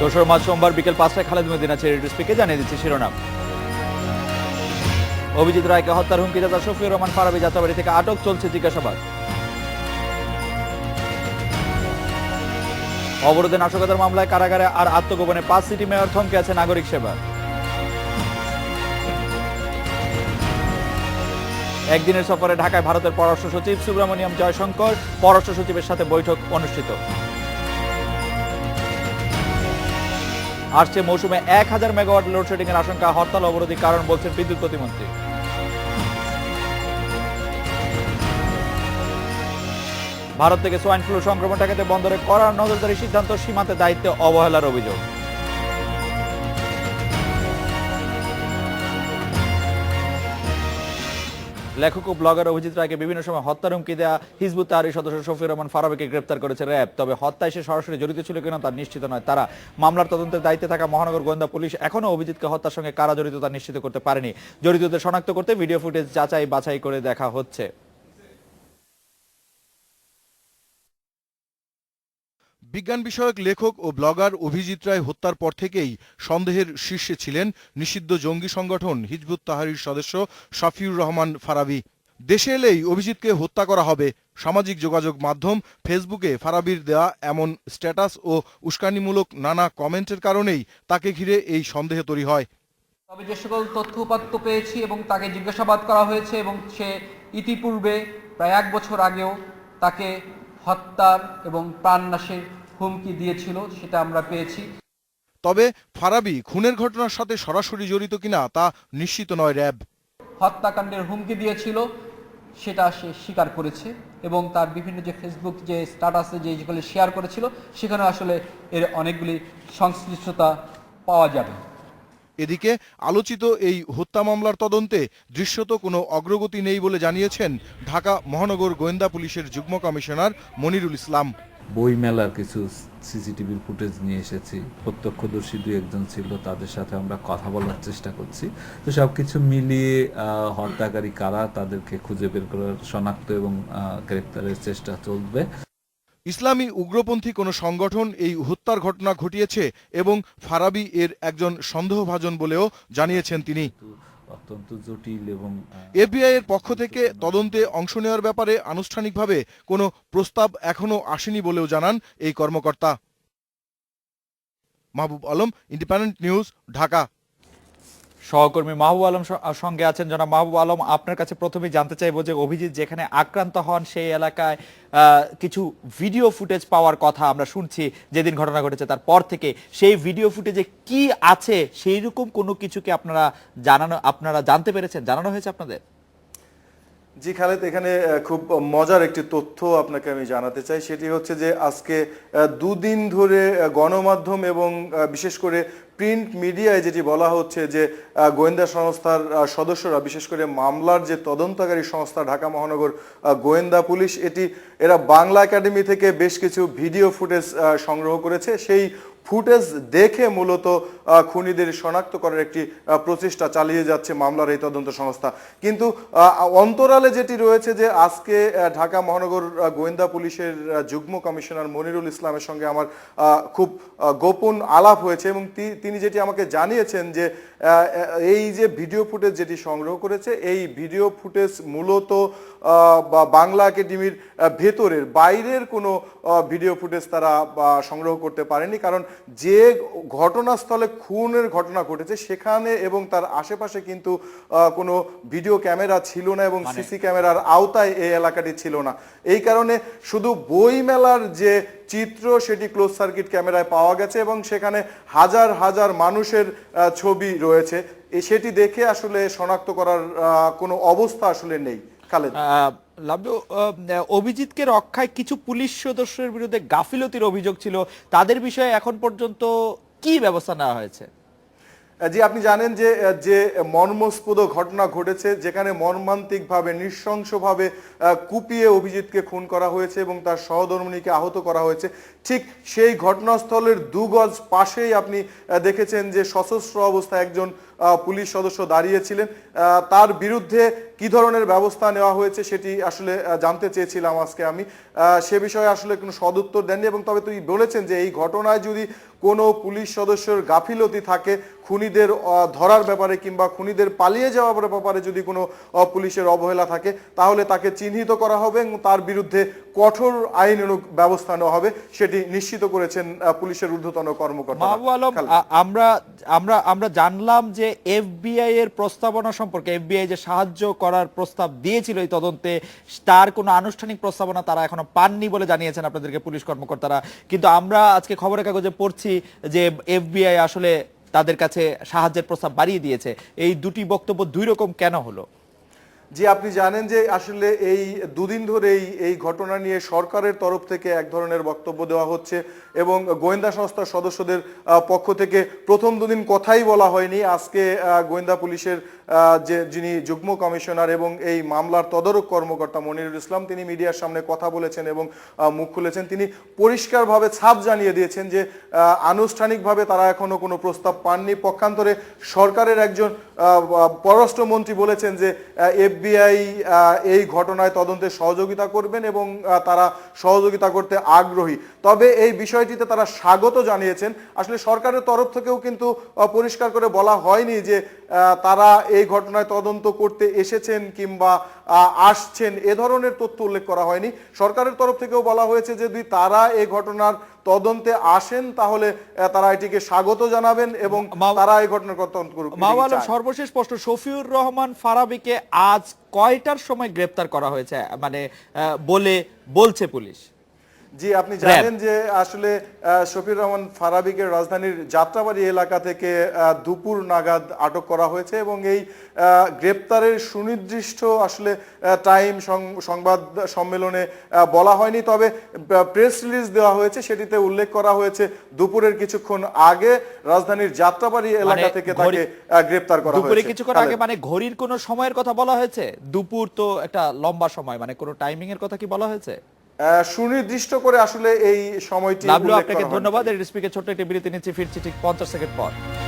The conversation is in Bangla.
দোসরা মার্চ সোমবার বিকেল 5টায় খালেদ মদিনা চ্যারিটি স্পিকে জানিয়ে দিচ্ছে শিরোনাম। অভিজিৎ রায়কে হত্যার হুমকিদাতা শফিউর রহমান ফারাবী যাত্রাবাড়ি থেকে আটক, চলছে জিজ্ঞাসাবাদ। অবরোধে নাশকতার মামলায় কারাগারে আর আত্মগোপনে 5 সিটি মেয়র, থমকে আছে নাগরিক সেবা। একদিনের সফরে ঢাকায় ভারতের পররাষ্ট্র সচিব সুব্রমণিয়াম জয়শঙ্কর, পররাষ্ট্র সচিবের সাথে বৈঠক অনুষ্ঠিত। আসছে মৌসুমে 1000 মেগাওয়াট লোডশেডিং এর আশঙ্কা, হরতাল অবরোধী কারণ বলছেন বিদ্যুৎ প্রতিমন্ত্রী। ভারত থেকে সোয়াইন ফ্লু সংক্রমণ ঠেকাতে বন্দরে কড়া নজরদারি সিদ্ধান্ত, সীমান্তে দায়িত্বে অবহেলার অভিযোগ। লেখক ও ব্লগার অভিজিৎ রায়কে বিভিন্ন সময় হত্যার হুমকি দেয়া হিজবুত তাহরীর সদস্য শফিউর রহমান ফারাবীকে গ্রেপ্তার করেছে র্যাব। তবে হত্যায় সে সরাসরি জড়িত ছিল কিনা তা নিশ্চিত নয় তারা। মামলার তদন্তের দায়িত্বে থাকা মহানগর গোয়েন্দা পুলিশ এখনও অভিজিৎকে হত্যার সঙ্গে কারা জড়িত তা নিশ্চিত করতে পারেনি। জড়িতদের শনাক্ত করতে ভিডিও ফুটেজ যাচাই বাছাই করে দেখা হচ্ছে। বিজ্ঞান বিষয়ক লেখক ও ব্লগার অভিজিৎ রায় হত্যার পর থেকেই সন্দেহের শীর্ষে ছিলেন নিষিদ্ধ জঙ্গি সংগঠন হিজবুত তাহরীর সদস্য শফিউর রহমান ফারাবী। দেশে এলেই অভিজিৎকে হত্যা করা হবে। সামাজিক যোগাযোগ মাধ্যম ফেসবুকে ফারাবীর দেয়া এমন স্ট্যাটাস ও উস্কানিমূলক নানা কমেন্টের কারণেই তাকে ঘিরে এই সন্দেহ তৈরি হয়। তবে যে সকল তথ্য উপাত্ত পেয়েছি এবং তাকে জিজ্ঞাসাবাদ করা হয়েছে এবং সে ইতিপূর্বে প্রায় 1 বছর আগেও তাকে হত্যার এবং প্রাণনাশের হুমকি দিয়েছিল, সেটা আমরা পেয়েছি। তবে ফারাবী খুনের ঘটনার সাথে সরাসরি জড়িত কিনা তা নিশ্চিত নয় র্যাব। হত্যাকাণ্ডের হুমকি দিয়েছিল সেটা সে স্বীকার করেছে এবং তার বিভিন্ন যে ফেসবুক যে স্ট্যাটাসে যেগুলো শেয়ার করেছিল সেখানে আসলে এর অনেকগুলি সংশ্লিষ্টতা পাওয়া যাবে। এদিকে আলোচিত এই হত্যা মামলার তদন্তে দৃশ্যত কোনো অগ্রগতি নেই বলে জানিয়েছেন ঢাকা মহানগর গোয়েন্দা পুলিশের যুগ্ম কমিশনার মনিরুল ইসলাম। বই মেলার কিছু সিসিটিভির ফুটেজ নিয়ে এসেছি, প্রত্যক্ষদর্শী 2-1 ছিল, তাদের সাথে আমরা কথা বলার চেষ্টা করছি। তো সবকিছু মিলিয়ে হত্যাকারী কারা তাদেরকে খুঁজে বের করার, শনাক্ত এবং গ্রেপ্তারের চেষ্টা চলবে। ইসলামী উগ্রপন্থী কোনো সংগঠন এই হত্যার ঘটনা ঘটিয়েছে এবং ফারাবী এর একজন সন্দেহভাজন বলেও জানিয়েছেন তিনি। অত্যন্ত জটিল এবং এফবিআই এর পক্ষ থেকে তদন্তে অংশ নেওয়ার ব্যাপারে আনুষ্ঠানিকভাবে কোনো প্রস্তাব এখনো আসেনি বলেও জানান এই কর্মকর্তা। Mahbub Alam, independent news, Dhaka. সহকর্মী মাহবুব আলম সঙ্গে আছেন। জনাব মাহবুব আলম, আপনার কাছে প্রথমেই জানতে চাইবো যে অভিজিৎ যেখানে আক্রান্ত হন সেই এলাকায় কিছু ভিডিও ফুটেজ পাওয়ার কথা আমরা শুনছি যেদিন ঘটনা ঘটেছে তারপর থেকে। সেই ভিডিও ফুটেজে কি আছে সেই রকম কোনো কিছুকে আপনারা জানতে পেরেছেন, জানানো হয়েছে আপনাদের? জি খালেদ, এখানে খুব মজার একটি তথ্য আপনাকে আমি জানাতে চাই। সেটি হচ্ছে যে আজকে 2 দিন ধরে গণমাধ্যম এবং বিশেষ করে প্রিন্ট মিডিয়ায় যেটি বলা হচ্ছে যে গোয়েন্দা সংস্থার সদস্যরা, বিশেষ করে মামলার যে তদন্তকারী সংস্থা ঢাকা মহানগর গোয়েন্দা পুলিশ, এরা বাংলা একাডেমি থেকে বেশ কিছু ভিডিও ফুটেজ সংগ্রহ করেছে। সেই ফুটেজ দেখে মূলত খুনিদের শনাক্ত করার একটি প্রচেষ্টা চালিয়ে যাচ্ছে মামলার এই তদন্ত সংস্থা। কিন্তু অন্তরালে যেটি রয়েছে যে আজকে ঢাকা মহানগর গোয়েন্দা পুলিশের যুগ্ম কমিশনার মনিরুল ইসলামের সঙ্গে আমার খুব গোপন আলাপ হয়েছে এবং তিনি যেটি আমাকে জানিয়েছেন যে এই যে ভিডিও ফুটেজ যেটি সংগ্রহ করেছে, এই ভিডিও ফুটেজ মূলত বাংলা একাডেমির ভেতরের, বাইরের কোনো ভিডিও ফুটেজ তারা সংগ্রহ করতে পারেনি। কারণ যে ঘটনাস্থলে খুনের ঘটনা ঘটেছে সেখানে এবং তার আশেপাশে কিন্তু কোনো ভিডিও ক্যামেরা ছিল না এবং সিসি ক্যামেরার আওতায় এই এলাকাটি ছিল না। এই কারণে শুধু বই মেলার যে চিত্র সেটি ক্লোজ সার্কিট ক্যামেরায় পাওয়া গেছে এবং সেখানে হাজার হাজার মানুষের ছবি রয়েছে। সেটি দেখে আসলে শনাক্ত করার কোনো অবস্থা আসলে নেই। খালেদ, অভিজিৎকে রক্ষায় কিছু পুলিশ সদস্যের বিরুদ্ধে গাফিলতির অভিযোগ ছিল, তাদের বিষয়ে এখন পর্যন্ত কি ব্যবস্থা নেওয়া হয়েছে? জি, আপনি জানেন যে যে মর্মস্পদ ঘটনা ঘটেছে, যেখানে মর্মান্তিকভাবে নৃশংসভাবে কুপিয়ে অভিজিৎকে খুন করা হয়েছে এবং তার সহধর্মিণীকে আহত করা হয়েছে, ঠিক সেই ঘটনাস্থলের 2 গজ পাশেই আপনি দেখেছেন যে সশস্ত্র অবস্থায় একজন পুলিশ সদস্য দাঁড়িয়েছিলেন। তার বিরুদ্ধে কি ধরনের ব্যবস্থা নেওয়া হয়েছে সেটি আসলে জানতে চেয়েছিলাম আজকে আমি। সে বিষয়ে আসলে কোনো সদুত্তর দেননি এবং তবে তুই বলেছেন যে এই ঘটনায় যদি কোনো পুলিশ সদস্যের গাফিলতি থাকে, খুনিদের ধরার ব্যাপারে কিংবা খুনিদের পালিয়ে যাওয়ার ব্যাপারে যদি কোনো পুলিশের অবহেলা থাকে, তাহলে তাকে চিহ্নিত করা হবে এবং তার বিরুদ্ধে কঠোর আইনানুগ ব্যবস্থা নেওয়া হবে, সেটি নিশ্চিত করেছেন পুলিশের ঊর্ধ্বতন কর্মকর্তা। মাহবুব আলম, আমরা আমরা আমরা জানলাম যে এফবিআই এর প্রস্তাবনা সম্পর্কে, এফবিআই যে সাহায্য করার প্রস্তাব দিয়েছিল এই তদন্তে, তার কোনো আনুষ্ঠানিক প্রস্তাবনা তারা এখনো পাননি বলে জানিয়েছেন আপনাদেরকে পুলিশ কর্মকর্তারা। কিন্তু আমরা আজকে খবরের কাগজে পড়ছি যে এফবিআই আসলে তাদের কাছে সাহায্যের প্রস্তাব বাড়িয়ে দিয়েছে। এই দুটি বক্তব্য দুই রকম কেন হলো? জি, আপনি জানেন যে আসলে এই দুদিন ধরেই এই ঘটনা নিয়ে সরকারের তরফ থেকে এক ধরনের বক্তব্য দেওয়া হচ্ছে এবং গোয়েন্দা সংস্থার সদস্যদের পক্ষ থেকে প্রথম দুদিন কথাই বলা হয়নি। আজকে গোয়েন্দা পুলিশের যিনি যুগ্ম কমিশনার এবং এই মামলার তদারক কর্মকর্তা মনিরুল ইসলাম, তিনি মিডিয়ার সামনে কথা বলেছেন এবং মুখ খুলেছেন। তিনি পরিষ্কারভাবে ছাপ জানিয়ে দিয়েছেন যে আনুষ্ঠানিকভাবে তারা এখনো কোনো প্রস্তাব পাননি। পক্ষান্তরে সরকারের একজন পররাষ্ট্রমন্ত্রী বলেছেন যে এফবিআই এই ঘটনায় তদন্তে সহযোগিতা করবেন এবং তারা সহযোগিতা করতে আগ্রহী। তবে এই বিষয়টিতে তারা স্বাগত জানিয়েছেন। আসলে সরকারের তরফ থেকেও কিন্তু পরিষ্কার করে বলা হয়নি যে তারা এই ঘটনায় তদন্ত করতে এসেছেন কিংবা আসছেন, এ ধরনের তথ্য উল্লেখ করা হয়নি। সরকারের তরফ থেকেও বলা হয়েছে যে যদি তারা এই ঘটনার তদন্তে আসেন তাহলে তারা এটিকে স্বাগত জানাবেন এবং তারা এই ঘটনার তদন্ত করুক। মাহবুব আলম, সর্বশেষ প্রশ্ন, শফিউর রহমান ফারাবীকে আজ কয়টার সময় গ্রেপ্তার করা হয়েছে মানে বলছে পুলিশ? জি, আপনি জানেন যে আসলে শফিউর রহমান ফারাবীকে রাজধানীর যাত্রাবাড়ি এলাকা থেকে দুপুর নাগাদ আটক করা হয়েছে এবং এই গ্রেপ্তারের সুনির্দিষ্ট আসলে টাইম সংবাদ সম্মেলনে বলা হয়নি। তবে প্রেস রিলিজ দেওয়া হয়েছে, সেটিতে উল্লেখ করা হয়েছে দুপুরের কিছুক্ষণ আগে রাজধানীর যাত্রাবাড়ি এলাকা থেকে তাকে গ্রেপ্তার করা হয়েছে। দুপুরে কিছুক্ষণ আগে মানে ঘড়ির কোনো সময়ের কথা বলা হয়েছে? দুপুর তো একটা লম্বা সময়, মানে কোনো টাইমিং এর কথা কি বলা হয়েছে? সুনির্দিষ্ট করে আসলে এই সময়টি আপনাকে ধন্যবাদ। এই ছোট্ট একটি বিরতি নিচ্ছি, ফিরছি ঠিক 50 সেকেন্ড পর।